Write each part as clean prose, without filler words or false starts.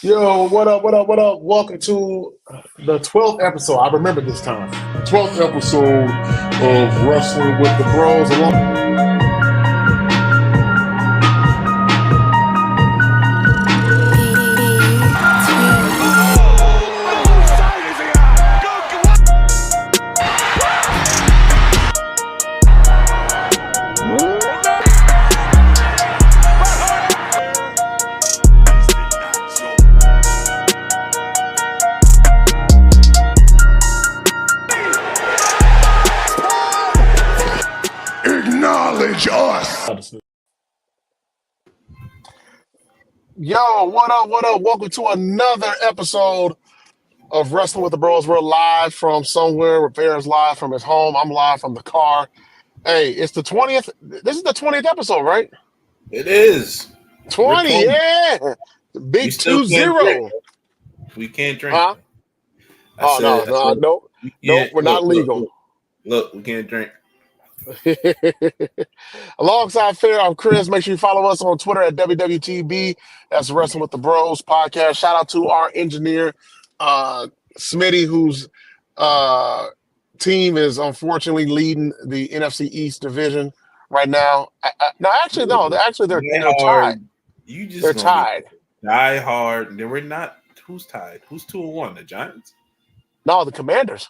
Yo, what up, what up, what up? Welcome to the 12th episode. I remember this time. 12th episode of Wrestling with the Bros. Acknowledge us. Yo, what up, what up? Welcome to another episode of Wrestling with the Bros. We're live from somewhere. Rivera's live from his home. I'm live from the car. Hey, it's the 20th. This is the 20th episode, right? It is. 20, yeah. Big 2-0. We can't drink. Huh? No, we're not legal. Look, we can't drink. Alongside Fair, I'm Chris. Make sure you follow us on Twitter at WWTB. That's Wrestling with the Bros podcast. Shout out to our engineer, Smitty, whose team is unfortunately leading the NFC East division right now. They're tied. They're tied. Die hard. We're not. Who's tied? Who's 2-1? The Giants? No, the Commanders.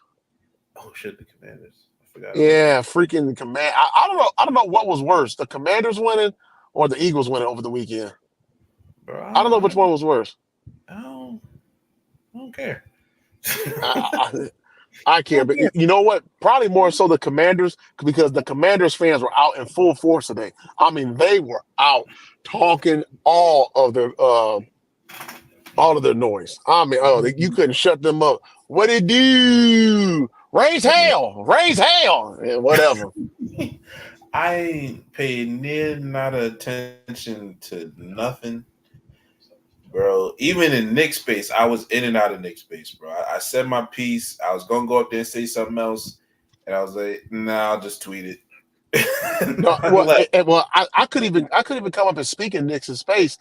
Oh shit, the Commanders. Yeah, freaking the Command. I don't know what was worse, the Commanders winning or the Eagles winning over the weekend. Bro, I don't know which one was worse. I don't care. I care, but you know what? Probably more so the Commanders, because the Commanders fans were out in full force today. I mean, they were out talking all of their noise. I mean, you couldn't shut them up. What it do? Raise hell, and whatever. I ain't paid near not attention to nothing, bro. Even in Nick space, I was in and out of Nick space, bro. I said my piece. I was gonna go up there and say something else, and I was like, "Nah, I'll just tweet it." I could even come up and speak in Nick's space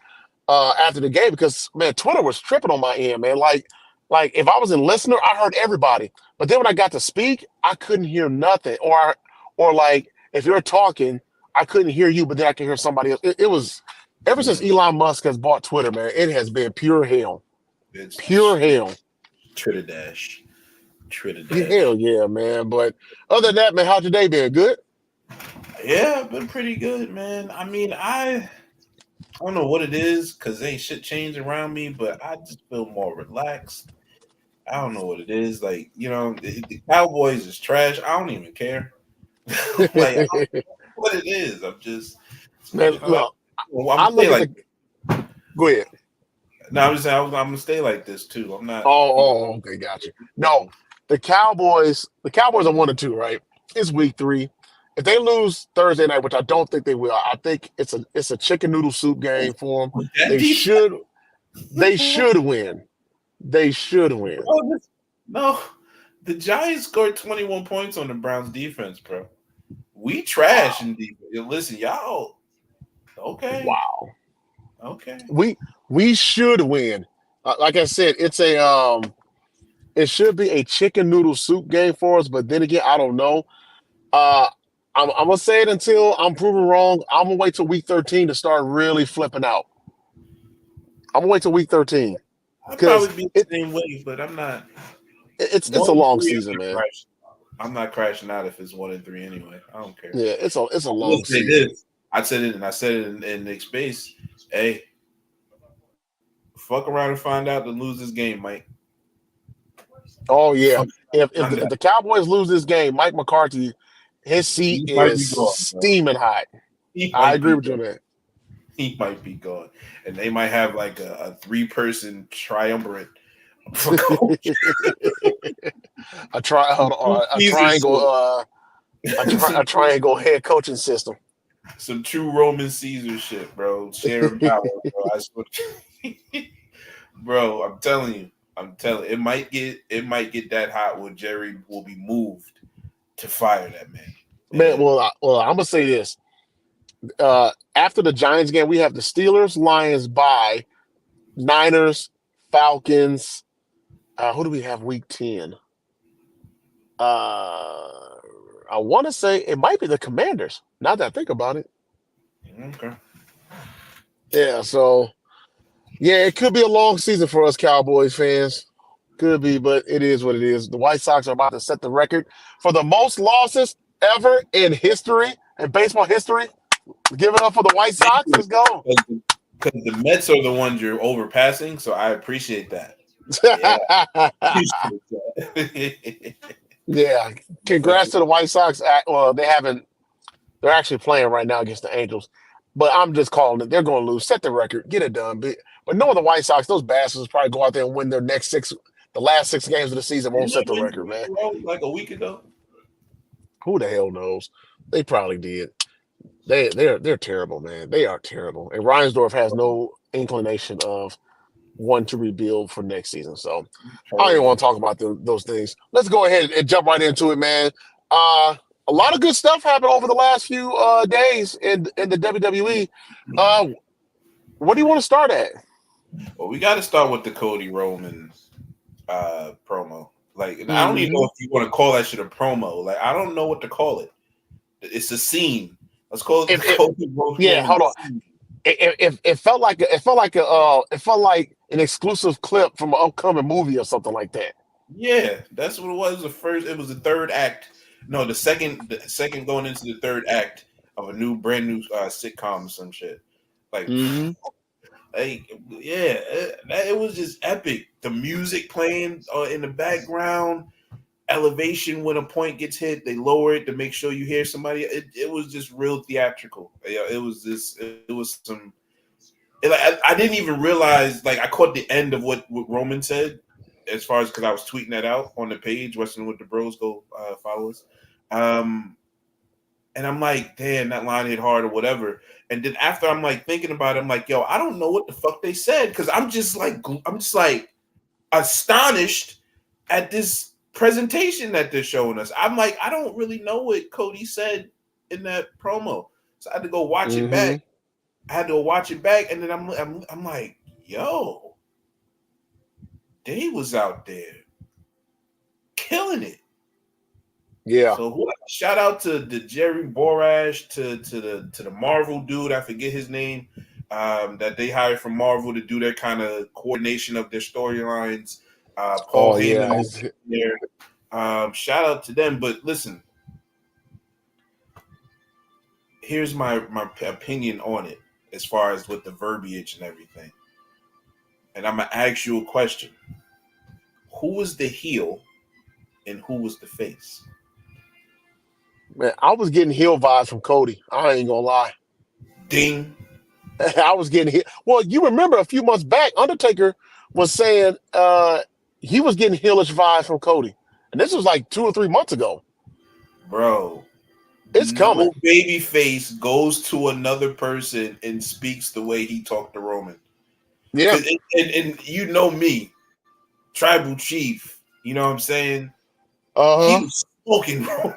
after the game, because man, Twitter was tripping on my end, man. Like if I was in listener, I heard everybody. But then when I got to speak, I couldn't hear nothing. Or like if you're talking, I couldn't hear you, but then I can hear somebody else. It was ever since Elon Musk has bought Twitter, man, it has been pure hell. It's pure hell. Twitter-dash. Hell yeah, man. But other than that, man, how's your day been? Good? Yeah, been pretty good, man. I mean, I don't know what it is, because ain't shit changed around me, but I just feel more relaxed. I don't know what it is. Like, the Cowboys is trash. I don't even care. Like, I don't know what it is. I'm just, man, look, go ahead. No, I'm just saying I'm gonna stay like this too. I'm not. Oh, okay, gotcha. No, the Cowboys are 1-2, right? It's week 3. If they lose Thursday night, which I don't think they will, I think it's a chicken noodle soup game for them. They should win. They should win. No, the Giants scored 21 points on the Browns defense, bro. We trash in defense. Listen, y'all. Okay. Wow. Okay. We should win. Like I said, it should be a chicken noodle soup game for us. But then again, I don't know. I'm gonna say it until I'm proven wrong. I'm gonna wait till week 13 to start really flipping out. I'm gonna wait till week 13. I'll probably be the same way, but I'm not. It's a long season, man. I'm not crashing out if it's 1-3 anyway. I don't care. Yeah, it's a long season. I said it in Nick's space. Hey, fuck around and find out to lose this game, Mike. Oh yeah. If the Cowboys lose this game, Mike McCarthy, his seat is steaming hot. I agree with you, man. He might be gone, and they might have like a 3-person triumvirate for coach. a triangle head coaching system. Some true Roman Caesar shit, bro. Sharing power, bro. I swear. Bro, I'm telling you, it might get that hot where Jerry will be moved to fire that man. Man, well, I'm gonna say this. After the Giants game, we have the Steelers, Lions bye, Niners, Falcons. Who do we have week 10? I want to say it might be the Commanders. Now that I think about it. Okay. Yeah, so yeah, it could be a long season for us Cowboys fans. Could be, but it is what it is. The White Sox are about to set the record for the most losses ever in history, in baseball history. Give it up for the White Thank Sox. you. Let's go. Because the Mets are the ones you're overpassing, so I appreciate that. Yeah, appreciate that. Yeah. But Congrats to the White Sox. Well, they're actually playing right now against the Angels. But I'm just calling it. They're going to lose. Set the record. Get it done. But knowing the White Sox, those bastards probably go out there and win the last 6 games of the season. Won't didn't set they the win record, 3 man. in a row like a week ago? Who the hell knows? They probably did. They're terrible, man. They are terrible. And Reinsdorf has no inclination of wanting to rebuild for next season. So I don't even want Terrible. to talk about those things. Let's go ahead and jump right into it, man. Uh, a lot of good stuff happened over the last few days in the WWE. Uh, what do you want to start at? Well, we got to start with the Cody Roman promo. Like, and I don't even know Mm-hmm. if you want to call that shit a promo. Like, I don't know what to call it. It's a scene. Let's call it the Cody Yeah, Roman hold on. scene. It felt like an exclusive clip from an upcoming movie or something like that. Yeah, that's what it was. It was the third act. No, the second going into the third act of a brand new sitcom or some shit. Like, Mm-hmm. yeah, it was just epic. The music playing in the background, elevation when a point gets hit, they lower it to make sure you hear somebody. It was just real theatrical. Yeah, it was this. It was some. I didn't even realize. Like, I caught the end of what Roman said, as far as because I was tweeting that out on the page. Wrestling with the Bros, go follow us. And I'm like, damn, that line hit hard or whatever. And then after I'm like thinking about it, I'm like, yo, I don't know what the fuck they said because I'm just like astonished at this presentation that they're showing us. I'm like, I don't really know what Cody said in that promo, so I had to go watch it Mm-hmm. back. And then I'm like, yo, they was out there killing it. Yeah. So shout out to the Jerry Borash, to the Marvel dude, I forget his name, that they hired from Marvel to do their kind of coordination of their storylines. Paul Oh Heyman yeah. over there. Shout out to them. But listen, here's my opinion on it as far as with the verbiage and everything. And I'm gonna ask you a question: who was the heel and who was the face? Man, I was getting heel vibes from Cody. I ain't gonna lie. Ding. I was getting hit. Well, you remember a few months back, Undertaker was saying he was getting heelish vibes from Cody. And this was like 2 or 3 months ago. Bro, It's coming. no baby face goes to another person and speaks the way he talked to Roman. Yeah. Cause and you know me, tribal chief. You know what I'm saying? He Uh-huh. was smoking Roman.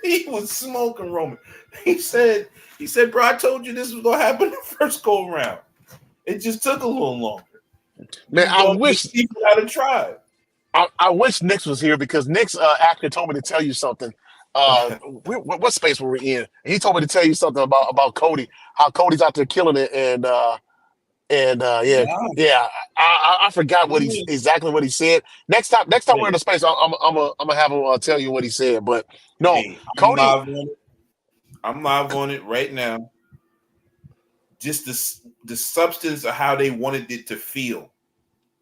He was smoking Roman. He said, bro, I told you this was gonna happen the first go around. It just took a little longer. Man, You gonna get people out of tribe. I wish Nix was here because Nix actually told me to tell you something. What space were we in? And he told me to tell you something about Cody, how Cody's out there killing it, yeah, Nah, yeah. I forgot yeah. exactly what he said. Next time we're in the space, I'm gonna have him tell you what he said. But no, Hey, I'm Cody. live on it. I'm live on it right now. Just the substance of how they wanted it to feel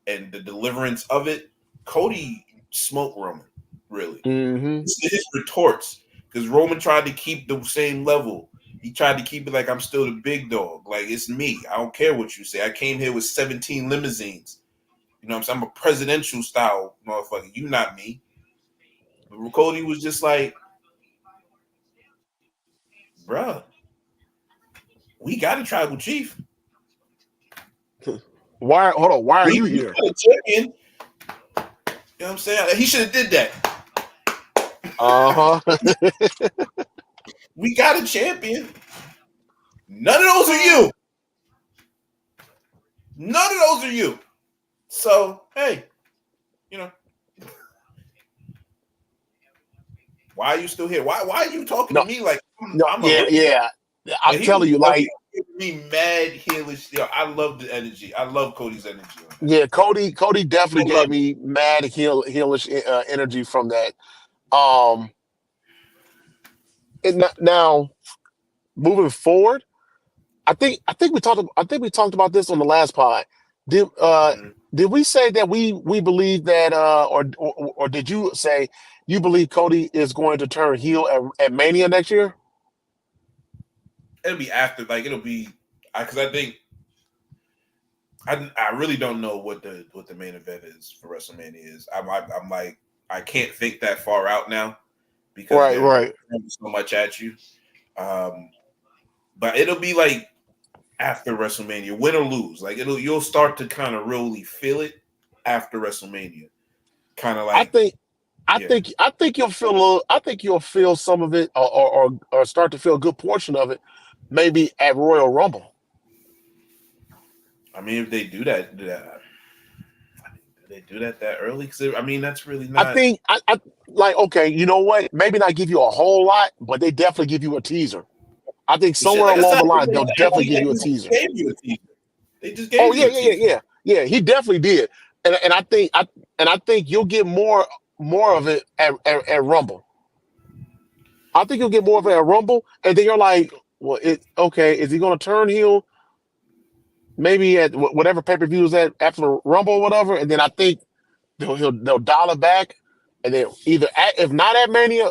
and the deliverance of it. Cody smoked Roman, really. Mm-hmm. His retorts, because Roman tried to keep the same level. He tried to keep it like I'm still the big dog. Like, it's me. I don't care what you say. I came here with 17 limousines. You know what I'm saying? I'm a presidential style motherfucker. You not me. But Cody was just like, bruh, we got a tribal chief. Why? Hold on. Why are you We here? got a champion. You know what I'm saying? He should have did that. Uh huh. We got a champion. None of those are you. None of those are you. So hey, you know, why are you still here? Why are you talking to No, me like no, I'm a yeah, rookie? yeah. I'm But he was telling you, yo, he like, was giving me mad heelish. Yo, I love the energy. I love Cody's energy on that. yeah, Cody definitely I love gave it. me mad heelish energy from that. Um, and now moving forward, I think we talked about this on the last pod. Did uh Mhm. did we say that we believe that or did you say you believe Cody is going to turn heel at Mania next year? It'll be after, like it'll be, because I think I really don't know what the main event is for WrestleMania is. I'm like I can't think that far out now because Right, they're right. throwing so much at you. Um, but it'll be like after WrestleMania, win or lose. Like you'll start to kind of really feel it after WrestleMania. Kind of I like think yeah. I think you'll feel a little, I think you'll feel some of it or start to feel a good portion of it maybe at Royal Rumble. I mean, if they do they do that early? Because I mean, that's really I not. think I like okay, you know what? Maybe not give you a whole lot, but they definitely give you a teaser. I think But shit, somewhere like I along said, the line they'll definitely give they you a just teaser. gave you a teaser. They just Oh gave yeah, you a yeah, yeah, teaser. yeah, yeah. He definitely did, and I think you'll get more of it at Rumble. I think you'll get more of it at Rumble, and then you're like, well, it okay. Is he going to turn heel? Maybe at whatever pay per view is at after the Rumble or whatever, and then I think they'll dial it back, and then either if not at Mania,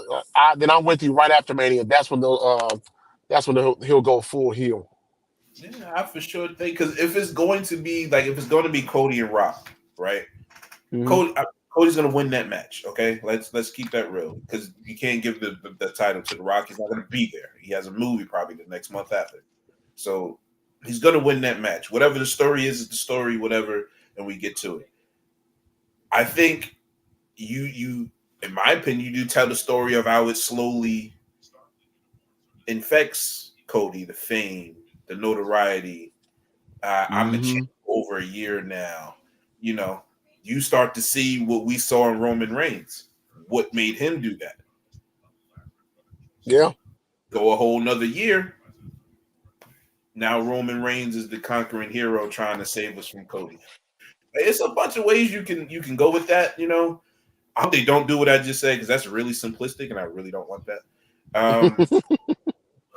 then I'm with you right after Mania. That's when he'll go full heel. Yeah, I for sure think because if it's going to be like if it's going to be Cody and Rock, right? Hmm. Cody Cody's going to win that match. Okay, let's keep that real because you can't give the title to the Rock. He's not going to be there. He has a movie probably the next month after, so he's going to win that match. Whatever the story is the story. Whatever, and we get to it. I think you in my opinion, you do tell the story of how it slowly infects Cody, the fame, the notoriety. I'm the champ Hmm. over a year now. You know, you start to see what we saw in Roman Reigns. What made him do that? Yeah. Go a whole nother year. Now Roman Reigns is the conquering hero trying to save us from Cody. It's a bunch of ways you can go with that. You know, I hope they don't do what I just said because that's really simplistic and I really don't want that.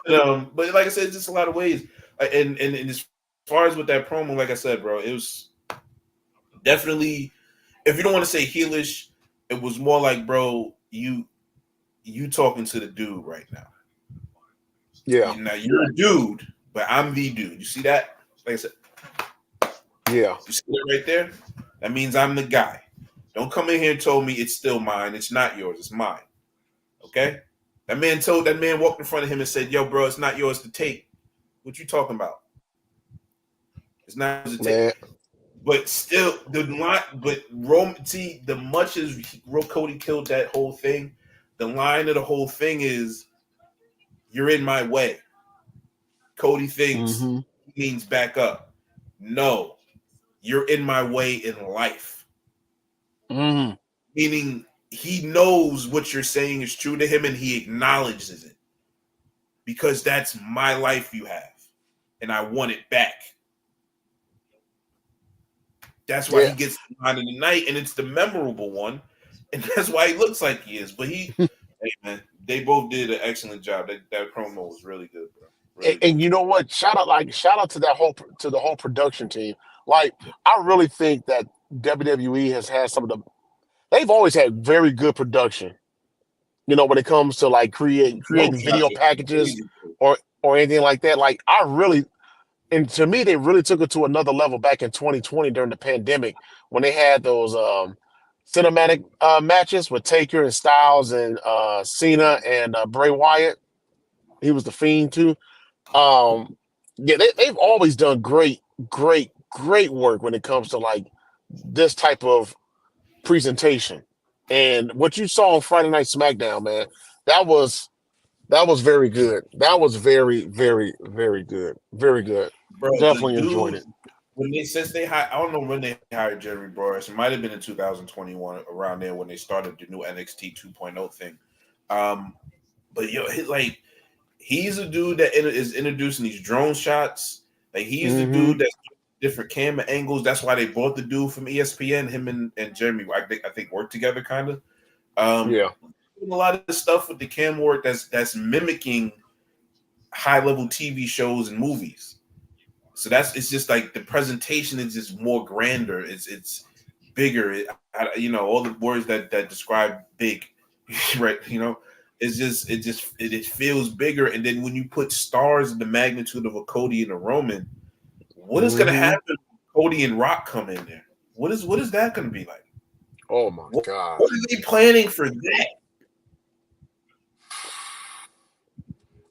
Um, but like I said, it's just a lot of ways. And as far as with that promo, like I said, bro, it was definitely, if you don't want to say heelish, it was more like, bro, you talking to the dude right now. Yeah. Now you're a dude, but I'm the dude. You see that? Like I said, Yeah. you see it right there? That means I'm the guy. Don't come in here and told me it's still mine. It's not yours. It's mine. Okay? That man walked in front of him and said, "Yo, bro, it's not yours to take. What you talking about? It's not yours to take." Man. But still, the line, but Rome, see, the much as Cody killed that whole thing, the line of the whole thing is, "You're in my way." Cody thinks Hmm. he means back up. No, you're in my way in life. Hmm. Meaning he knows what you're saying is true to him and he acknowledges it because that's my life you have and I want it back. That's why he Yeah. gets the line of the night and it's the memorable one. And that's why he looks like he is. But hey man, they both did an excellent job. That promo was really good, bro. Really And good. you know what? Shout out to that to the whole production team. Like I really think that WWE has had some of the. They've always had very good production. You know, when it comes to like No creating video Joshua. packages Crazy. or anything like that. Like I really, and to me, they really took it to another level back in 2020 during the pandemic when they had those cinematic matches with Taker and Styles and Cena and Bray Wyatt. He was the Fiend too. Um, yeah, they've always done great work when it comes to like this type of presentation. And what you saw on Friday Night SmackDown, man, that was that was very good. That was very good. Very good. Bro, the Definitely enjoyed dude it. when they since they hired, I don't know when they hired Jeremy Borash. It might have been in 2021 around there when they started the new NXT 2.0 thing. Um, but like he's a dude that is introducing these drone shots. Like he's the Mm-hmm. dude that's different camera angles. That's why they brought the dude from ESPN. Him and Jeremy, I think work together kind of. Um, Yeah. a lot of stuff with the cam work that's mimicking high level TV shows and movies. So it's just like the presentation is just more grander. It's bigger. All the words that describe big, right? It feels bigger. And then when you put stars in the magnitude of a Cody and a Roman, what is going to Mm-hmm. happen? When Cody and Rock come in there. What is that going to be like? Oh my What, God. what are they planning for that?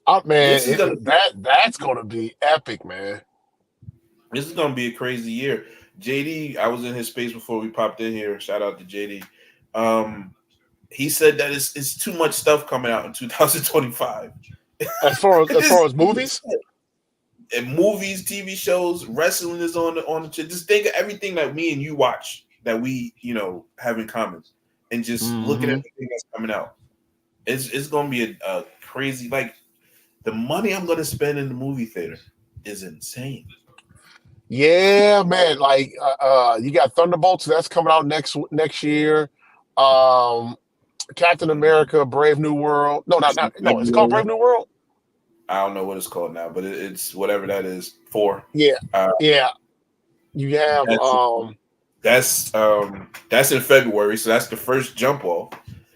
Oh man, This is gonna that's gonna be epic, man. this is gonna be a crazy year. JD, I was in his space before we popped in here. Shout out to JD. Um, he said that it's too much stuff coming out in 2025. As far as movies. And movies, TV shows, wrestling is on the just think of everything that me and you watch that we have in common, and just look at Mm-hmm. everything that's coming out. It's gonna be a crazy like the money I'm gonna spend in the movie theater is insane. Yeah, man. Like, you got Thunderbolts that's coming out next year. Um, Captain America: Brave New World. No, not no. It's called Brave New World. I don't know what it's called now, but it's whatever that is for. Yeah, Uh, yeah. You have that's that's in February, so that's the first jump off.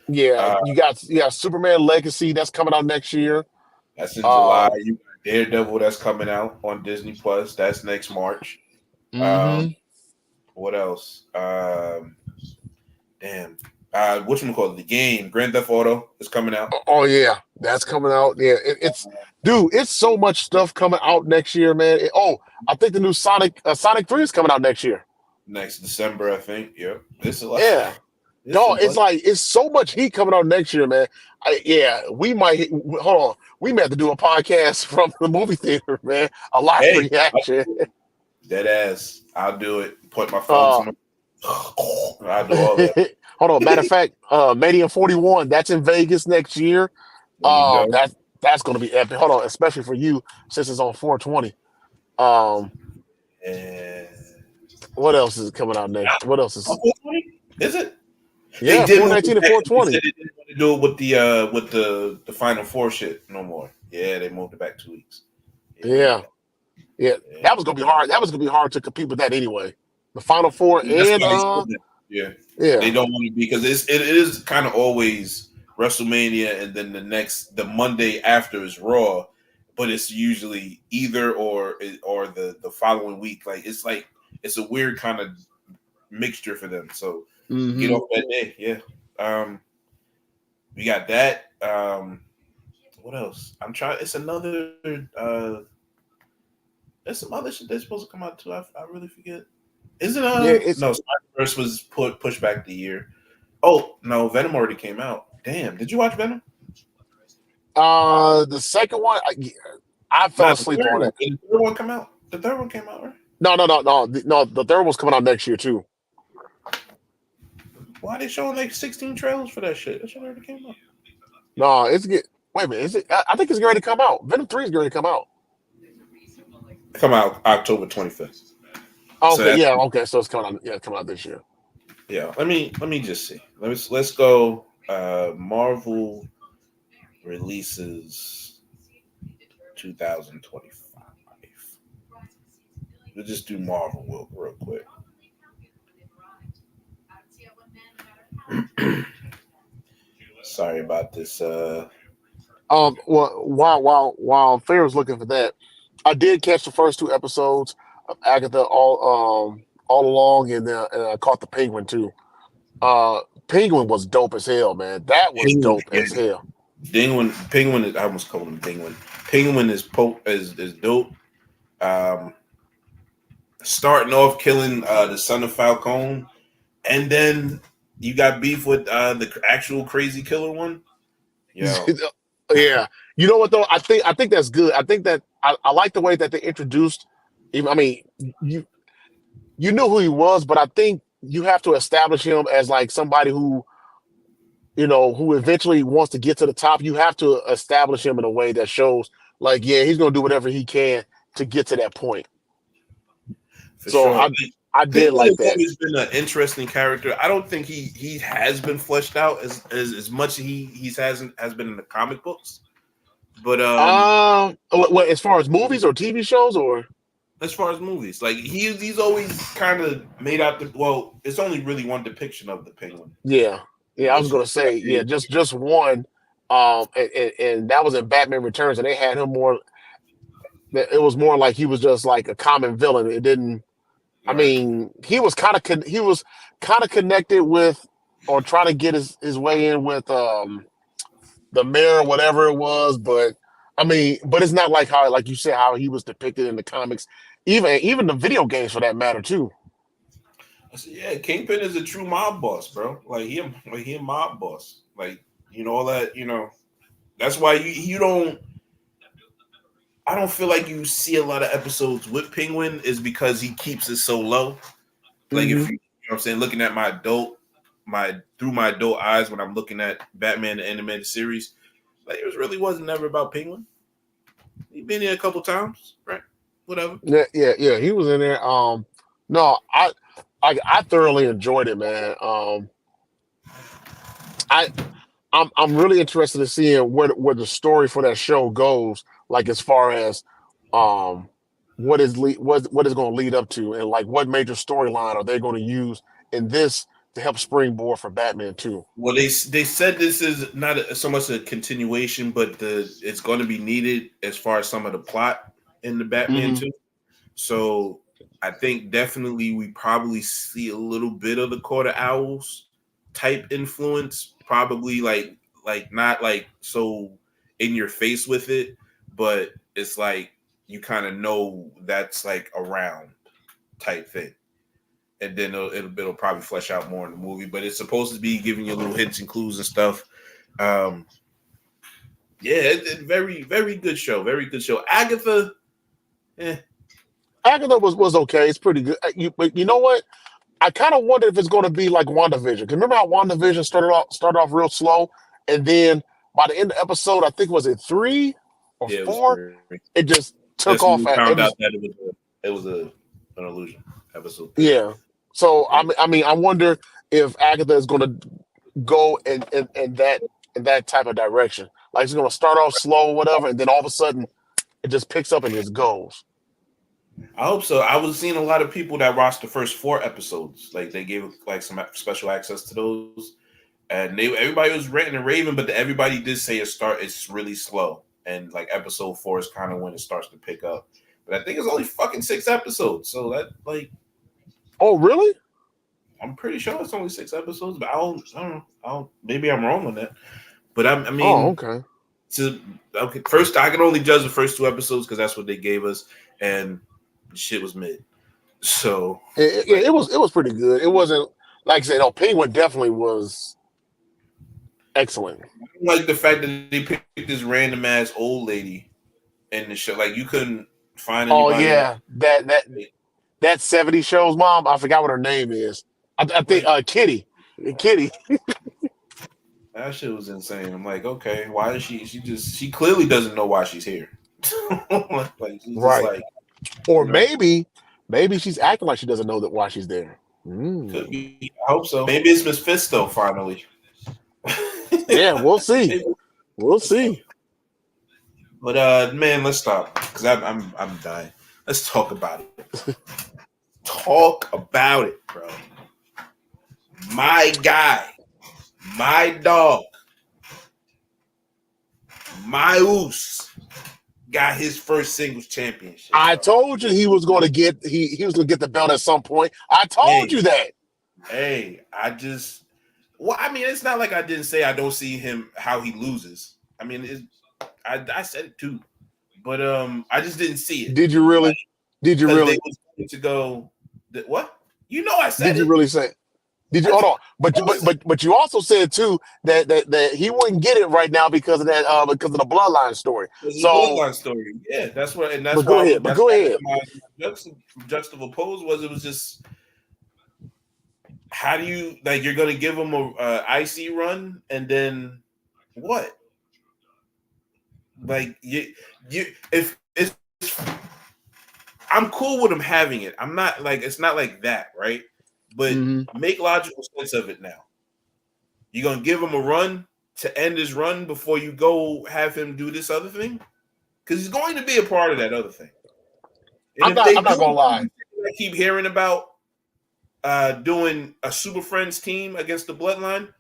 yeah. Uh, You got Superman Legacy that's coming out next year. that's in July. Um, You got Daredevil that's coming out on Disney Plus. That's next March. Um, hmm what else? Damn. Whatchamacallit, the game Grand Theft Auto is coming out Oh yeah, that's coming out. Yeah, it's dude. It's so much stuff coming out next year, man. I think the new Sonic 3 is coming out next year. next December, I think. Yep. It's a lot. Yeah. It's a No, it's bunch. like it's so much heat coming out next year, man. Yeah, we might hold on. We may have to do a podcast from the movie theater, man. A live Hey, reaction. dead ass. I'll do it. Put my phone to Uh, my. I'll do all that. hold on. Matter of fact, Mania 41, that's in Vegas next year. There you go. That's gonna be epic. Hold on, especially for you since it's on 420. Um, And what else is coming out next? What else is 420? Is it? They yeah, did move 419 it and back. They said 420. they didn't want to do it with the Final Four shit no more. Yeah, they moved it back 2 weeks. Yeah, Yeah, yeah. yeah. That was gonna be hard. That was gonna be hard to compete with that anyway. The Final Four That's and why they said that. Yeah, they yeah. don't want to because it is kind of always WrestleMania and then the Monday after is Raw, but it's usually either or the following week. Like it's a weird kind of mixture for them. So get hmm off that day. Yeah. We got that. What else? I'm trying. It's another. There's some other shit that's supposed to come out too. I really forget. Isn't Yeah, it's no Spider-Verse was pushed back the year. Oh no, Venom already came out. Damn, did you watch Venom? the second one. I fell Not the asleep third on one. it. Did the third one come out? The third one came out, right? No. The third one's coming out next year too. Why are they showing like 16 trailers for that shit? That shit already came out. No, it's get. Wait a minute. Is it? I think it's ready to come out. Venom 3 is ready to come out. Come out October 25th. So Okay, that's yeah, okay. So it's coming out. Yeah, it's coming out this year. yeah. Let me just see. Let's go. Marvel releases 2025. We'll just do Marvel real quick. Sorry about this. Well, while Fair was looking for that, I did catch the first two episodes of Agatha all along, and I caught the Penguin too. Penguin was dope as hell, man. That was Penguin, dope as hell. Penguin is, I almost called him Penguin. Penguin is dope. Um, Starting off killing the son of Falcone, and then you got beef with the actual crazy killer one. Yo, Yeah, you know what though? I think that's good. I think that I like the way that they introduced. I mean, you you knew who he was, but I think you have to establish him as like somebody who, who eventually wants to get to the top. You have to establish him in a way that shows like, yeah, he's gonna do whatever he can to get to that point. For So sure. I did Penguin like has that. always been an interesting character. I don't think he has been fleshed out as much as he's hasn't has been in the comic books. But What, as far as movies or TV shows or as far as movies, like he's always kind of made out the well. It's only really one depiction of the Penguin, yeah, yeah, I was which is gonna say yeah, just one. And that was in Batman Returns, and they had him more. It was more like he was just like a common villain. It didn't. I right. mean, he was kind of connected with or trying to get his way in with the mayor or whatever it was, but I mean, but it's not like how like you said how he was depicted in the comics, even the video games for that matter too. I said, yeah, Kingpin is a true mob boss, bro. Like he a mob boss. Like all that. That's why you don't. I don't feel like you see a lot of episodes with Penguin is because he keeps it so low. Like if Hmm. what I'm saying, looking at my through my adult eyes when I'm looking at Batman the animated series, like it really wasn't never about Penguin. He been here a couple times, right? Whatever. Yeah, yeah, yeah. He was in there. No, I thoroughly enjoyed it, man. I I'm really interested in seeing where the story for that show goes. Like as far as um what is going to lead up to, and like what major storyline are they going to use in this to help springboard for Batman too. Well, they said this is not so much a continuation, but it's going to be needed as far as some of the plot in the Batman Hmm. too. So I think definitely we probably see a little bit of the Court of Owls type influence. Probably like not like so in your face with it, but it's like you kind of know that's like around type thing. And then it'll probably flesh out more in the movie. But it's supposed to be giving you little hints and clues and stuff. Um, yeah, very very good show. Very good show. Agatha, eh, Agatha was okay. It's pretty good. But you know what? I kind of wonder if it's going to be like WandaVision. Because remember how WandaVision started off real slow, and then by the end of the episode, I think was it three or yeah, it was four, three. it just That's took when off. we It found out just that it was an illusion. Episode three. yeah. So Yeah. I mean, I wonder if Agatha is going to go in that type of direction. Like it's going to start off slow or whatever, and then all of a sudden it just picks up and just goes. I hope so. I was seeing a lot of people that watched the first four episodes. Like they gave like some special access to those, and everybody was ranting and raving, but everybody did say it's really slow, and like episode four is kind of when it starts to pick up. But I think it's only fucking 6 episodes, so that like Oh, really? I'm pretty sure it's only 6 episodes, but I don't know. Maybe I'm wrong on that. But I Oh, mean, okay. to okay, first I can only judge the first 2 episodes because that's what they gave us, and the shit was mid. So like, It was pretty good. It wasn't like I said. Oh, Penguin definitely was excellent. like the fact that they picked this random ass old lady in the show. Like you couldn't find Oh anybody else. yeah, that 70 shows mom. I forgot what her name is. I think Like Kitty. Kitty. that shit was insane. I'm like, okay, why is she? She clearly doesn't know why she's here. Like she's just Right. like Or you know. maybe she's acting like she doesn't know that why she's there. Could Mm. be. I hope so. Maybe it's Miss Fisto finally. Yeah, we'll see. We'll see. But man, let's stop because I'm dying. Let's talk about it. Talk about it, bro. My guy, my dog, my Us got his first singles championship, I bro. told you he was gonna get the belt at some point. I told Hey, you that. hey, well, I mean, it's not like I didn't say I don't see him how he loses. I mean, I said it too, but I just didn't see it. Did you Like, really? Did you because they really? was going to go. What? I said Did you it. really say? Did you hold on? But you also said too that he wouldn't get it right now because of that because of the bloodline story. There's a So, bloodline story. Yeah, that's what, and but that's go why ahead. But that's go why ahead. my juxtaposed was, it was just, how do you, like, you're gonna give him a IC run and then what? Like you if it's, I'm cool with him having it. I'm not like, it's not like that, right? But Mm-hmm. make logical sense of it now. You're gonna give him a run to end his run before you go have him do this other thing? Because he's going to be a part of that other thing. And I'm if not. they I'm not do, gonna lie. I keep hearing about doing a Super Friends team against the Bloodline,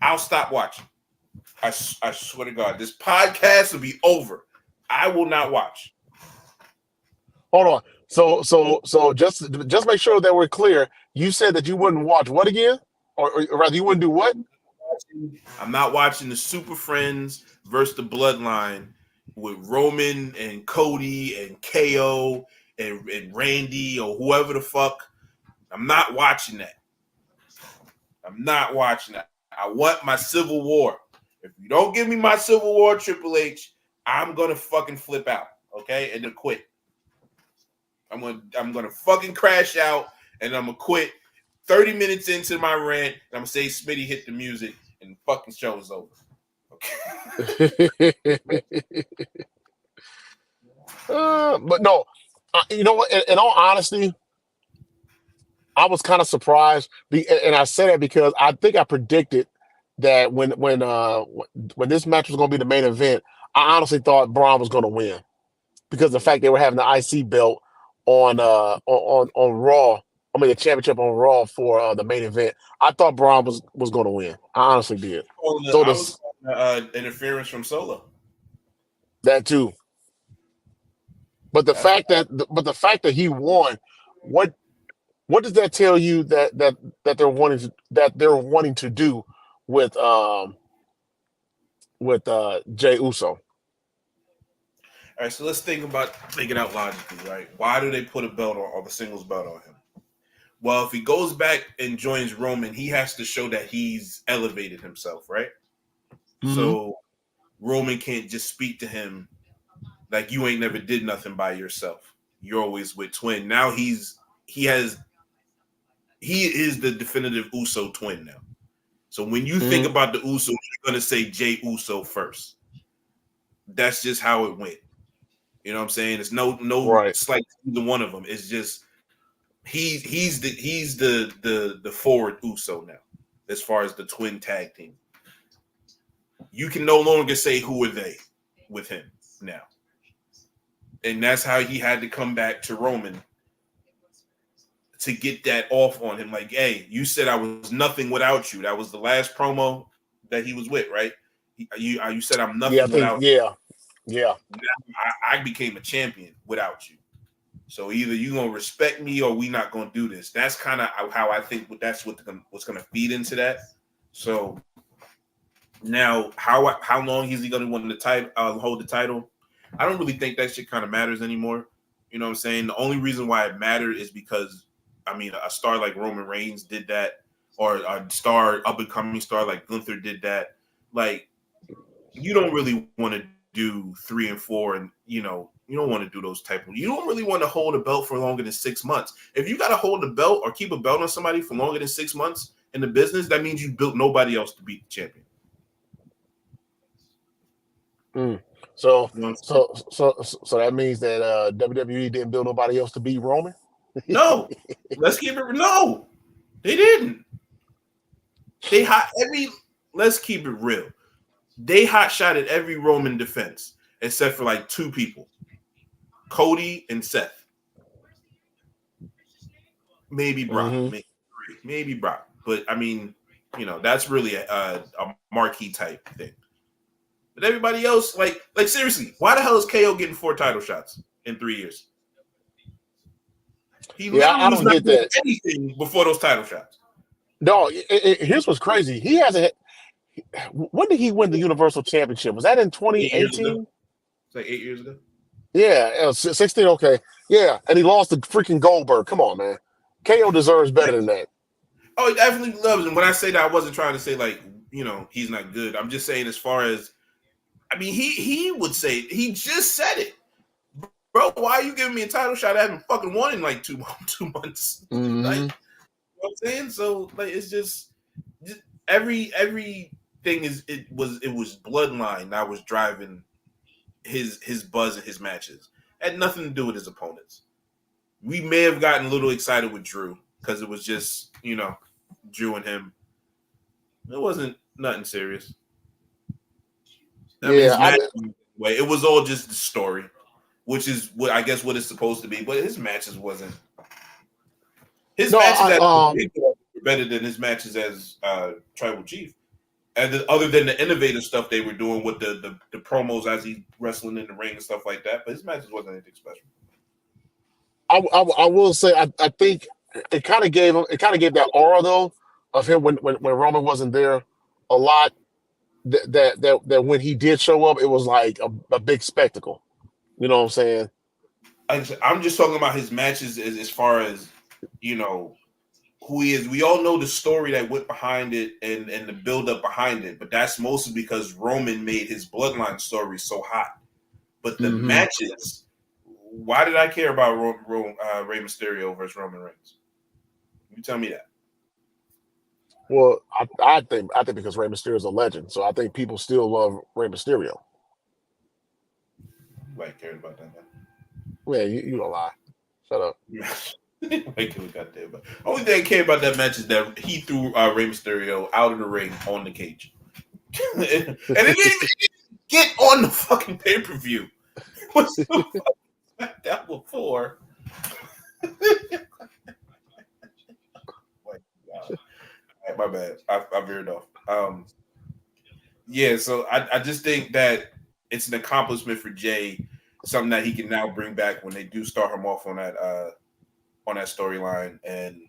I'll stop watching. I swear to God, this podcast will be over. I will not watch. Hold on. So just make sure that we're clear. You said that you wouldn't watch what again, or rather, you wouldn't do what? I'm not watching the Super Friends versus the Bloodline with Roman and Cody and KO and Randy or whoever the fuck. I'm not watching that. I'm not watching that. I want my Civil War. If you don't give me my Civil War, Triple H, I'm gonna fucking flip out, okay, and then quit. I'm gonna fucking crash out, and I'm gonna quit 30 minutes into my rant. And I'm gonna say Smitty hit the music, and the fucking show is over. Okay. But no, you know what? In all honesty, I was kind of surprised, and I say that because I think I predicted that when this match was going to be the main event, I honestly thought Braun was going to win because the fact they were having the IC belt on Raw. I mean, the championship on Raw for the main event. I thought Braun was going to win. I honestly did. So I was this interference from Solo. that too. But the That's fact that he won, what what does that tell you that they're wanting to do with Jay Uso? all right. So let's think it out logically, right? Why do they put a belt on, or the singles belt on him? Well, if he goes back and joins Roman, he has to show that he's elevated himself, right? Mm-hmm. So Roman can't just speak to him like, you ain't never did nothing by yourself. You're always with Twin. Now he is the definitive Uso twin now. So when you think Mm-hmm. about the Usos, you're gonna say Jay Uso first. That's just how it went. You know what I'm saying? It's no Right. slight to either one of them. It's just he's the forward Uso now, as far as the twin tag team. You can no longer say who are they with him now. And that's how he had to come back to Roman to get that off on him. Like, hey, you said I was nothing without you. That was the last promo that he was with, right? You said I'm Yeah, I nothing think without yeah. Yeah. you. I became a champion without you. So either you gonna respect me or we not gonna do this. That's kind of how I think. That's what's gonna feed into that. So now, how long is he gonna win the title? Hold the title? I don't really think that shit kind of matters anymore. You know what I'm saying? The only reason why it mattered is because, I mean, a star like Roman Reigns did that, or a up and coming star like Gunther did that. Like, you don't really want to do 3 and 4, and you don't want to do those type of. You don't really want to hold a belt for longer than 6 months. If you got to hold a belt or keep a belt on somebody for longer than 6 months in the business, that means you built nobody else to beat the champion. Mm. So You know, so that means that WWE didn't build nobody else to beat Roman. no, let's keep it. No, they didn't. They hot every. Let's keep it real. They hot shot at every Roman defense except for like 2 people, Cody and Seth. Maybe Brock, Mm-hmm. maybe Brock. But I mean, that's really a marquee type thing. But everybody else, like seriously, why the hell is KO getting 4 title shots in 3 years? He Yeah, literally I was don't not get doing that. anything before those title shots. No, here's what's crazy. He hasn't. When did he win the Universal Championship? Was that in 8 years ago. 2018? It's like 8 years ago. Yeah, 16. Okay, yeah, and he lost to freaking Goldberg. Come on, man. KO deserves better than that. Oh, he definitely loves him. When I say that, I wasn't trying to say like he's not good. I'm just saying as far as I mean, he would say he just said it, bro. Why are you giving me a title shot? I haven't fucking won in like 2 months. Like, Mm-hmm. you know what I'm saying? So like, it's just everything it was bloodline that was driving his buzz in his matches. It had nothing to do with his opponents. We may have gotten a little excited with Drew because it was just Drew and him. It wasn't nothing serious. I mean, Yeah, his match way it was all just the story, which is what I guess what it's supposed to be. But his matches wasn't. His no, matches I as were better than his matches as tribal chief. And other than the innovative stuff they were doing with the promos as he wrestling in the ring and stuff like that, but his matches wasn't anything special. I will say I think it kind of gave that aura though of him when Roman wasn't there a lot that when he did show up it was like a big spectacle. You know what I'm saying? I'm just talking about his matches as far as you know who he is. We all know the story that went behind it and the build up behind it, but that's mostly because Roman made his bloodline story so hot. But the Hmm. matches, why did I care about Rey Mysterio versus Roman Reigns? You tell me that. Well, I think because Rey Mysterio is a legend, so I think people still love Rey Mysterio. Like cared about that. Man, you don't lie. Shut up. Like goddamn. But only thing I care about that match is that he threw Rey Mysterio out of the ring on the cage, and it didn't even get on the fucking pay per view. What's the fuck that before? Like, my bad. I veered off. Yeah, so I just think that it's an accomplishment for Jay, something that he can now bring back when they do start him off on that storyline, and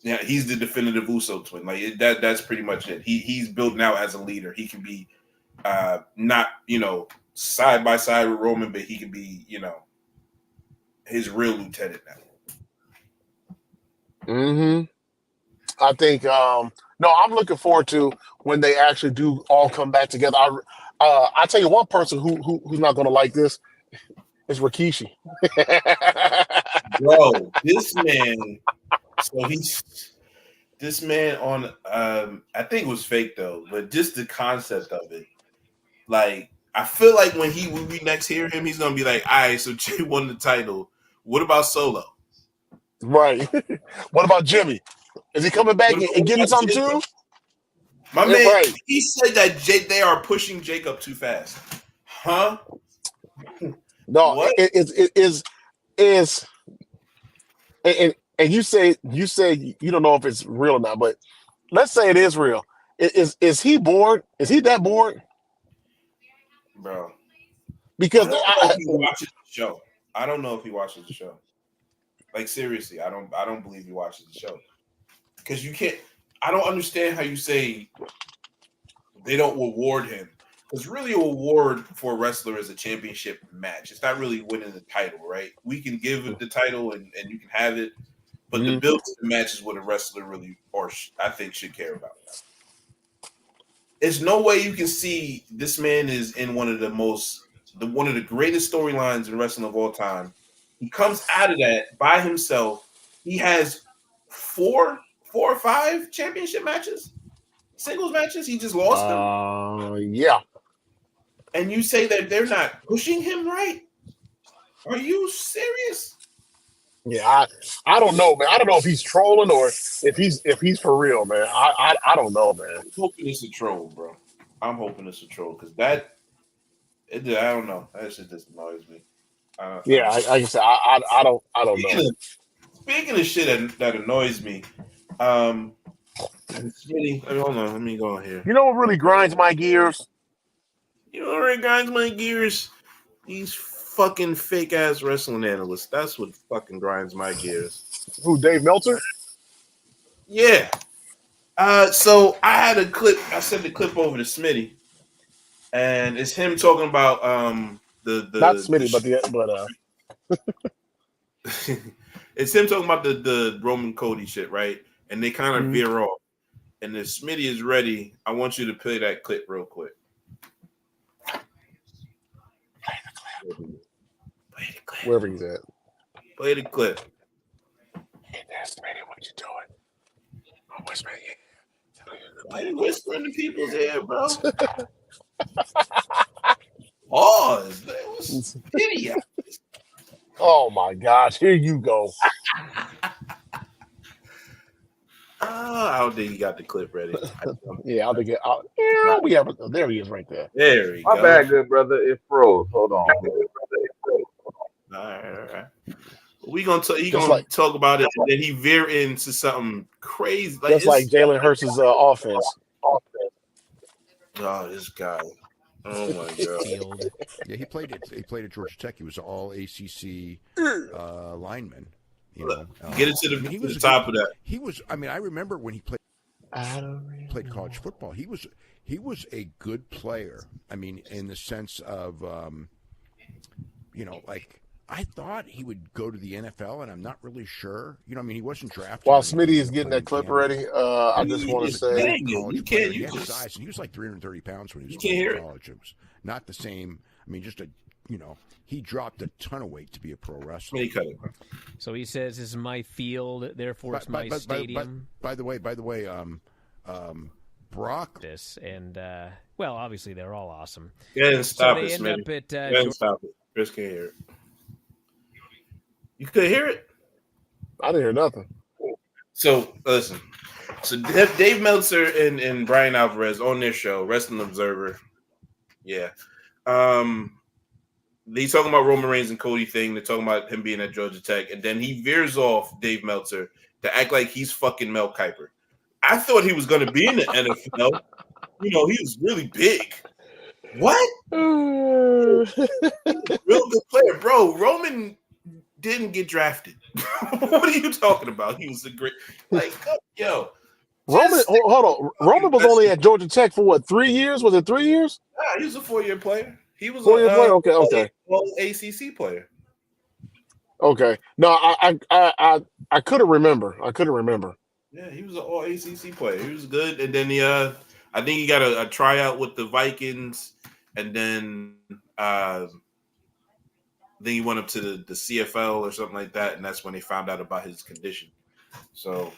yeah, he's the definitive Uso twin. Like that's pretty much it. He's built now as a leader. He can be not side by side with Roman, but he can be his real lieutenant now. Hmm. I think no, I'm looking forward to when they actually do all come back together. I tell you one person who's not going to like this is Rikishi. Bro, this man. So he's this man on. I think it was fake though, but just the concept of it. Like I feel like when we next hear him, he's gonna be like, "All right, so Jay won the title. What about Solo? Right. What about Jimmy? Is he coming back and What getting about something Jacob? too? My Yeah, man, right. he said that they are pushing Jacob too fast. Huh? No, What, is and you say you don't know if it's real or not, but let's say it is real. Is he bored? Is he that bored? bro? I Because don't know if he watches the show. I don't know if he watches the show. Like seriously, I don't. I don't believe he watches the show because you can't. I don't understand how you say they don't reward him. Because really, a reward for a wrestler is a championship match. It's not really winning the title, right? We can give it the title and you can have it, but the Mhm. build to the match is what a wrestler really, I think, should care about. There's no way you can see this man is in one of the greatest storylines in wrestling of all time. He comes out of that by himself. He has four or five championship matches, singles matches. He just lost them. Yeah. And you say that they're not pushing him right? Are you serious? Yeah, I don't know, man. I don't know if he's trolling or if he's for real, man. I don't know, man. I'm hoping it's a troll, bro. I'm hoping it's a troll because I don't know. That shit just annoys me. I Yeah, don't know. like I said, I don't know. Speaking of, speaking of shit that annoys me, um, Smitty, hold on, let me go on here. You know what really grinds my gears? You know, what grinds my gears? These fucking fake ass wrestling analysts. That's what fucking grinds my gears. Who, Dave Meltzer? Yeah. So I had a clip. I sent the clip over to Smitty, and it's him talking about Not the Smitty, but It's him talking about the Roman Cody shit, right? And they kind of Mhm. veer off. And if Smitty is ready, I want you to play that clip real quick. Play the clip. Wherever he's at. Play the clip. Hey there, Smitty, what you doing? I'm whispering. Why you whispering in people's ear, bro? Pause. That was pity. Oh my gosh, here you go. I don't think he got the clip ready. Yeah, I'll think it. We have it. There he is, right there. There we My go. bad, good brother. It froze. Hold on. All right. We gonna Like- talk about it, and then he veer into something crazy, Just like Jalen Hurts' offense. Oh, this guy! Oh my god! Field. Yeah, he played at Georgia Tech. He was all ACC lineman. You know, Get it to the, I mean, to the top of that. He was. I mean, I remember when he played college football. He was a good player. I mean, in the sense of, you know, like I thought he would go to the NFL, and I'm not really sure. You know, I mean, he wasn't drafted. While Smitty is getting that clip ready, I just want to say, You can't. He You had just size, and he was like 330 pounds when he was You can't in hear college. It was not the same. I mean, just a, you know, he dropped a ton of weight to be a pro wrestler. Cut it. So he says, "This is my field, therefore it's my stadium." By the way, Brock. This and well, obviously they're all awesome. Yeah, stop so it, they end Smitty. up at Yeah, stop it. Chris can't hear it. You couldn't hear it? I didn't hear nothing. So listen. So Dave Meltzer and Brian Alvarez on their show, Wrestling Observer. Yeah. They talking about Roman Reigns and Cody thing. They're talking about him being at Georgia Tech, and then he veers off Dave Meltzer to act like he's fucking Mel Kiper. I thought he was going to be in the NFL. You know, he was really big. What? Real good player, bro. Roman didn't get drafted. What are you talking about? He was a great, like, yo. Roman, hold on. Roman was only at Georgia Tech for what, 3 years? Was it 3 years? He was a 4-year player. He was 4-year player. Okay. All ACC player. Okay. No, I couldn't remember. Yeah, he was an all ACC player. He was good, and then I think he got a tryout with the Vikings, and then he went up to the CFL or something like that, and that's when they found out about his condition. So,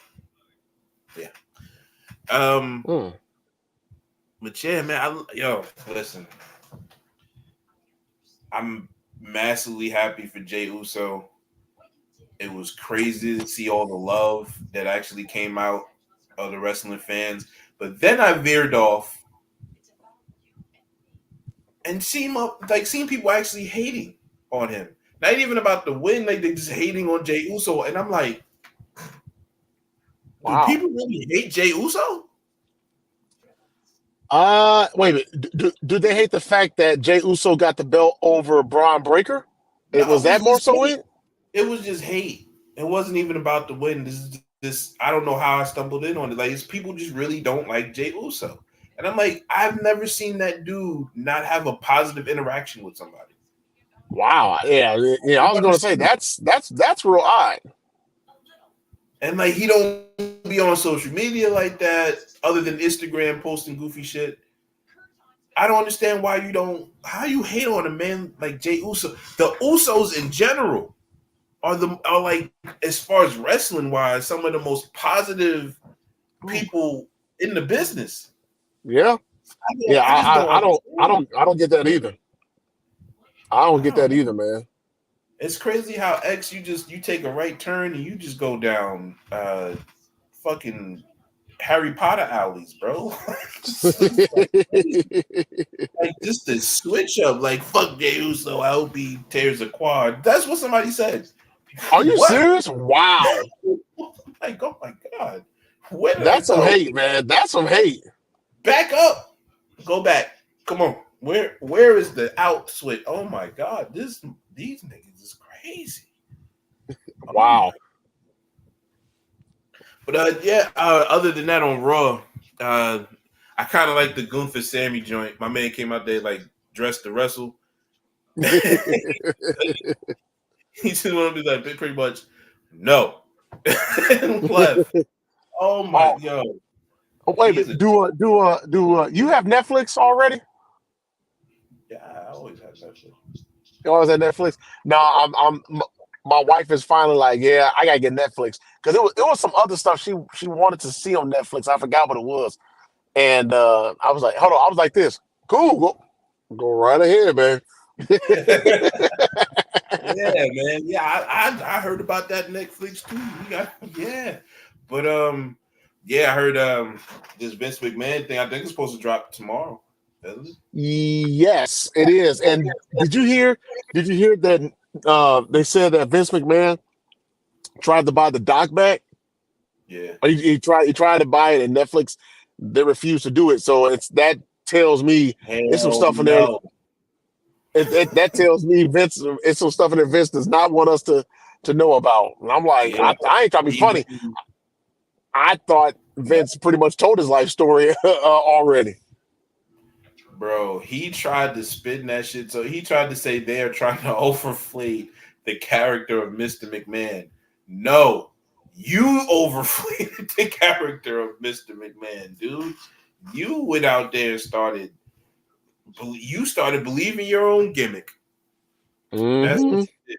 yeah. But yeah, man, listen. I'm massively happy for Jey Uso. It was crazy to see all the love that actually came out of the wrestling fans. But then I veered off and seeing people actually hating on him. Not even about the win, like they just hating on Jey Uso. And I'm like, Wow. do people really hate Jey Uso? Wait a minute. Do they hate the fact that Jey Uso got the belt over Braun Breaker? Was that more so it? It was just hate. It wasn't even about the win. This I don't know how I stumbled in on it. Like, people just really don't like Jey Uso. And I'm like, I've never seen that dude not have a positive interaction with somebody. Wow. Yeah. I was going to say that's real odd. And like, he don't be on social media like that, other than Instagram posting goofy shit. I don't understand how you hate on a man like Jey Uso. The Usos in general are like, as far as wrestling wise, some of the most people in the business. Yeah. I don't get that either. I don't get that either, man. It's crazy how you take a right turn and you just go down fucking Harry Potter alleys, bro. Like, just the switch up, like, fuck Jey Uso, I hope he tears a quad. That's what somebody said. Are you serious? Wow. Like, oh my god. That's some hate, man. That's some hate. Back up. Go back. Come on. Where is the out switch? Oh my god. These niggas is crazy. Wow. But other than that, on Raw, I kind of like the Gunther Sammy joint. My man came out there like dressed to wrestle. He just want to be like pretty much, No. Left. Oh my, Oh, yo. wait a He's minute. a Do you have Netflix already? yeah. I always have Netflix. You always have Netflix? No, my wife is finally like, yeah, I gotta get Netflix because it was some other stuff she wanted to see on Netflix. I forgot what it was, and I was like, hold on. I was like, this cool. Go right ahead, man. Yeah, man. Yeah, I heard about that Netflix too. Yeah, but yeah, I heard this Vince McMahon thing. I think it's supposed to drop tomorrow. Doesn't it? Yes, it is. And did you hear? Did you hear that? They said that Vince McMahon tried to buy the doc back. Yeah. Or he tried to buy it, and Netflix they refused to do it. So that tells me it's some Hell stuff in there. no, That tells me Vince it's some stuff in there Vince does not want us to know about. And I'm like, yeah. I ain't trying to be funny. Even, I thought Vince pretty much told his life story already. bro, he tried to spin that shit. So he tried to say they are trying to overflate the character of Mr. McMahon. No, you overflated the character of Mr. McMahon, dude. You went out there and started believing your own gimmick. That's what Mm-hmm. you did.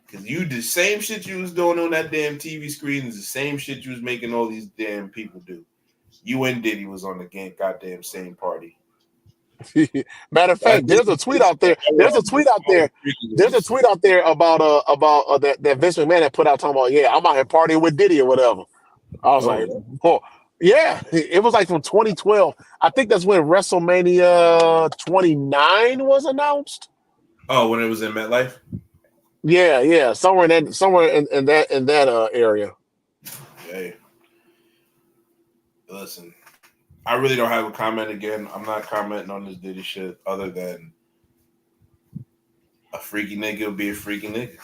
Because you the same shit you was doing on that damn TV screen is the same shit you was making all these damn people do. You and Diddy was on the goddamn same party. Matter of fact, there's a tweet out there. There's a tweet out there. There's a tweet out there about that Vince McMahon had put out talking about, yeah, I'm out here partying with Diddy or whatever. I was like, Oh, oh, yeah, it was like from 2012. I think that's when WrestleMania 29 was announced. oh, when it was in MetLife. Yeah, somewhere in that area. Hey, listen, I really don't have a comment again. I'm not commenting on this Diddy shit other than a freaky nigga will be a freaky nigga.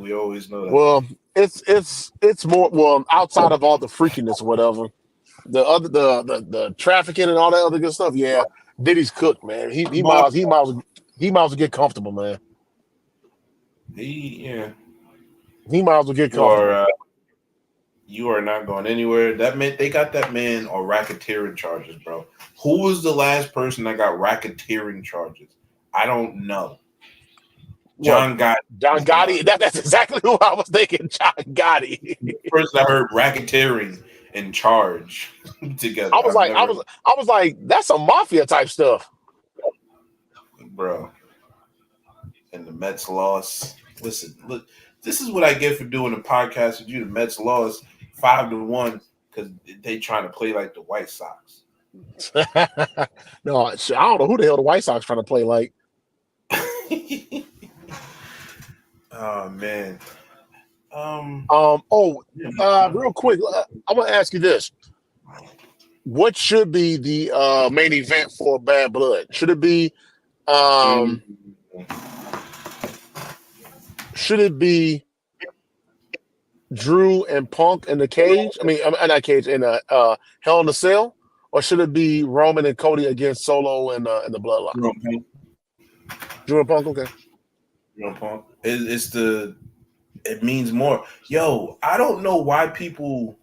We always know that. Well, it's more outside of all the freakiness or whatever. The other the trafficking and all that other good stuff. Yeah, Diddy's cooked, man. He might as well get comfortable, man. Yeah, He might as well get you are comfortable. you are not going anywhere. That meant they got that man on racketeering charges, bro. Who was the last person that got racketeering charges? I don't know. What? John Gotti John was the one. Gotti? That's exactly who I was thinking. John Gotti. First I heard racketeering and charge together. I was I've like, I never, was, I was like, that's some mafia type stuff. bro. And the Mets lost. Listen, look, this is what I get for doing a podcast with you. The Mets lost 5-1 because they trying to play like the White Sox. No, I don't know who the hell the White Sox trying to play like. Oh man. Real quick, I'm gonna ask you this: what should be the main event for Bad Blood? Should it be, Mm. should it be Drew and Punk in the cage? I mean, not cage in a Hell in a Cell, or should it be Roman and Cody against Solo and the Bloodline? Drew and Punk, okay. It means more. Yo, I don't know why people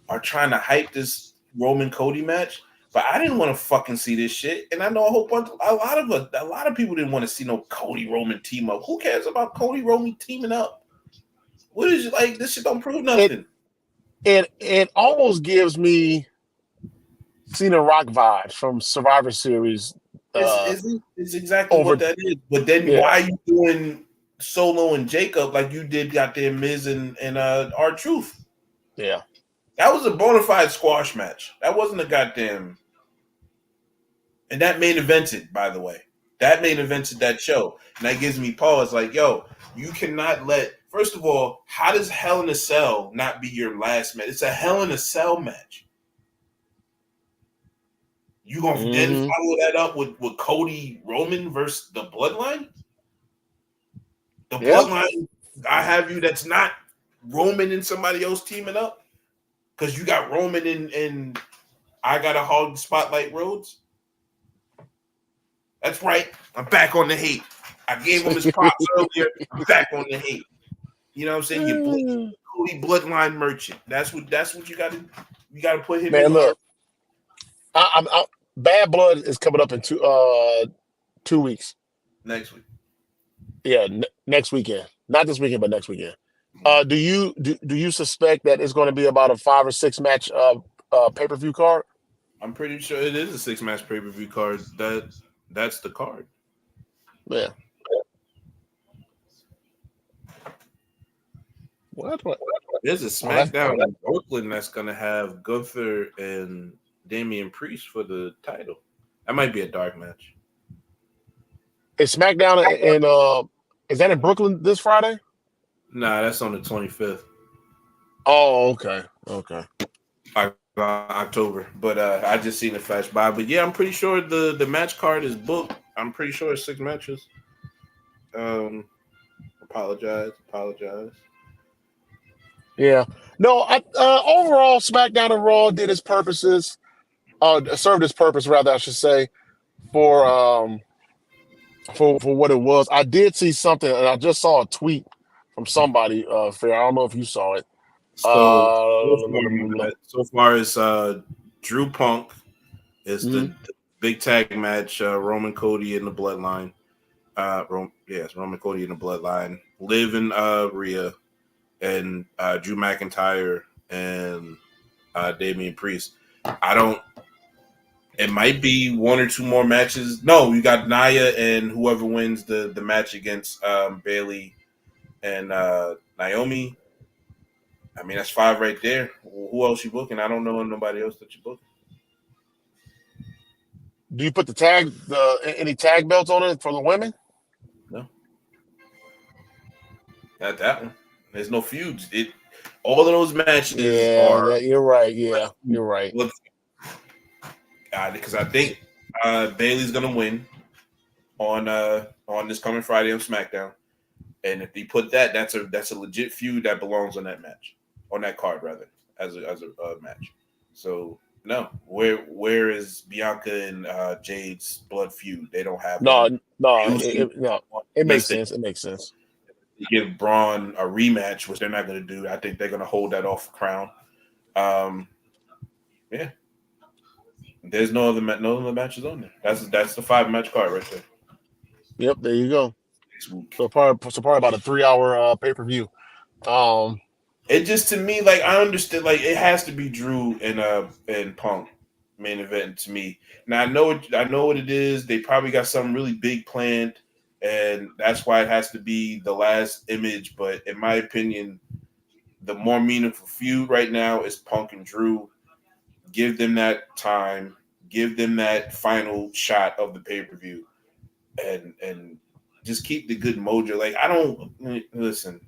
are trying to hype this Roman Cody match, but I didn't want to fucking see this shit. And I know a lot of people didn't want to see no Cody Roman team up. Who cares about Cody Roman teaming up? What is like this shit don't prove nothing. It almost gives me Cena Rock vibes from Survivor Series. It's exactly what that is. But then why are you doing Solo and Jacob like you did goddamn Miz and R-Truth? Yeah. That was a bona fide squash match. That wasn't a goddamn. And that main evented, by the way. That main evented that show. And that gives me pause. Like, yo, you cannot let. First of all, how does Hell in a Cell not be your last match? It's a Hell in a Cell match. You gonna then follow that up with Cody Roman versus the Bloodline? The Bloodline, I have you that's not Roman and somebody else teaming up? Because you got Roman and I gotta hog the spotlight Rhodes. That's right. I'm back on the hate. I gave him his props earlier. I'm back on the hate. You know what I'm saying? Your Cody bloodline merchant. That's what you got to put him Man, in. look, Bad Blood is coming up in 2 weeks. Next week. Yeah, next weekend. Not this weekend, but next weekend. Do you suspect that it's going to be about a 5 or 6 match pay-per-view card? I'm pretty sure it is a 6-match pay-per-view card. That's the card. Yeah. What? There's a SmackDown in Brooklyn that's gonna have Gunther and Damian Priest for the title. That might be a dark match. Is SmackDown is that in Brooklyn this Friday? Nah, that's on the 25th. Oh, okay. Okay. October. But I just seen it flash by. But yeah, I'm pretty sure the match card is booked. I'm pretty sure it's 6 matches. Apologize. Yeah. No, overall SmackDown and Raw did its purposes. Served its purpose rather, I should say, for what it was. I did see something, and I just saw a tweet from somebody, Fair. I don't know if you saw it. So far as Drew Punk is the big tag match, Roman Cody in the Bloodline. Roman Cody in the Bloodline. Liv and Rhea, and Drew McIntyre and Damian Priest. It might be 1 or 2 more matches. No, you got Nia and whoever wins the match against Bayley and Naomi. I mean, that's 5 right there. Who else you booking? I don't know nobody else that you book. Do you put any tag belts on it for the women? No. Not that one. There's no feuds. All of those matches are. You're right. Yeah, you're right. Because I think Bayley's gonna win on this coming Friday on SmackDown, and if they put that's a legit feud that belongs on that match, on that card rather, as a match. So no, where is Bianca and Jade's blood feud? They don't have no. It makes Unless sense. It makes sense. they give Braun a rematch, which they're not going to do. I think they're going to hold that off Crown. Yeah. There's no other matches on there. That's the 5-match card right there. Yep, there you go. So probably about a 3-hour pay-per-view. It just, to me, like, I understand, like, it has to be Drew and Punk main event to me. Now I know what it is. They probably got something really big planned, and that's why it has to be the last image. But in my opinion, the more meaningful feud right now is Punk and Drew. Give them that time. Give them that final shot of the pay-per-view, and just keep the good mojo. Like, I don't listen.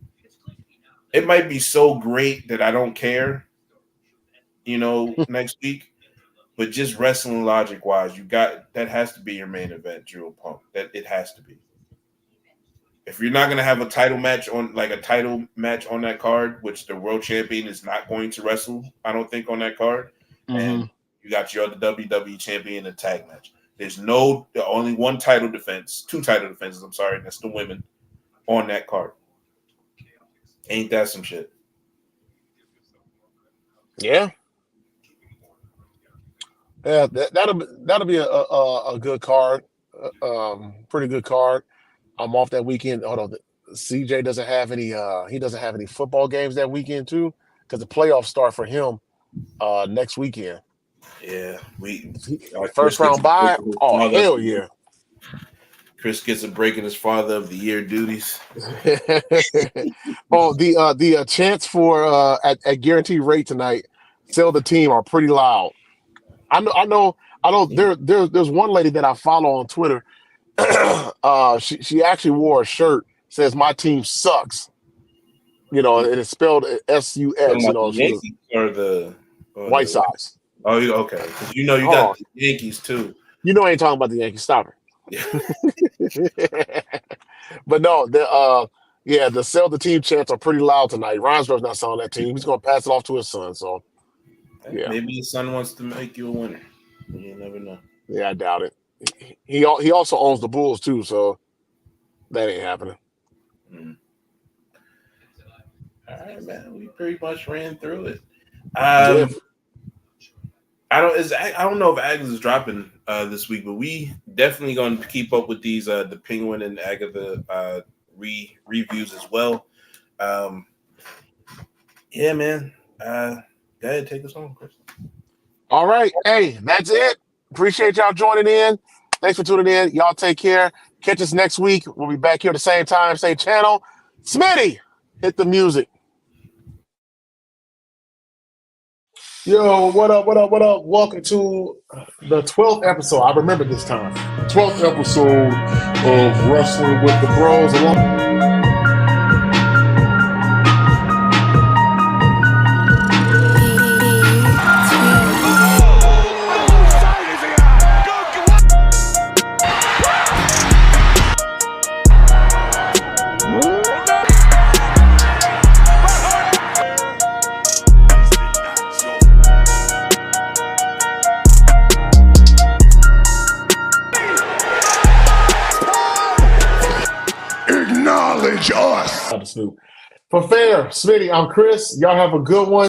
It might be so great that I don't care, next week. But just wrestling logic wise, that has to be your main event, Drew and Punk. That it has to be. If you're not gonna have a title match on that card, which the world champion is not going to wrestle, I don't think, on that card, and you got your other WWE champion in a tag match. There's only one title defense, 2 title defenses. I'm sorry, that's the women on that card. Ain't that some shit? Yeah. Yeah, that'll be a good card, pretty good card. I'm off that weekend. Hold on, CJ doesn't have any football games that weekend too, because the playoffs start for him next weekend. Yeah, first round bye. Oh, hell yeah! Chris gets a break in his father of the year duties. Oh, the chants for at guaranteed rate tonight, sell the team, are pretty loud. I know. There's one lady that I follow on Twitter. She actually wore a shirt says "My team sucks," and it's spelled SUX. Yankees or the White Sox. Oh, okay. Because you got the Yankees too. I ain't talking about the Yankees. Stop her. But no, the sell the team chants are pretty loud tonight. Reinsdorf's not selling that team. He's going to pass it off to his son. So. Yeah. Maybe his son wants to make you a winner. You never know. Yeah, I doubt it. He also owns the Bulls too, so that ain't happening. All right, man. We pretty much ran through it. Yeah. I don't know if Agatha is dropping this week, but we definitely going to keep up with these the Penguin and Agatha reviews as well. Yeah, man. Go ahead, take us home, Chris. All right. Hey, that's it. Appreciate y'all joining in. Thanks for tuning in. Y'all take care. Catch us next week. We'll be back here at the same time, same channel. Smitty, hit the music. Yo, what up, what up, what up? Welcome to the 12th episode. I remember this time. 12th episode of Wrestling with the Bros. Acknowledge us. For fair, Smitty, I'm Chris. Y'all have a good one.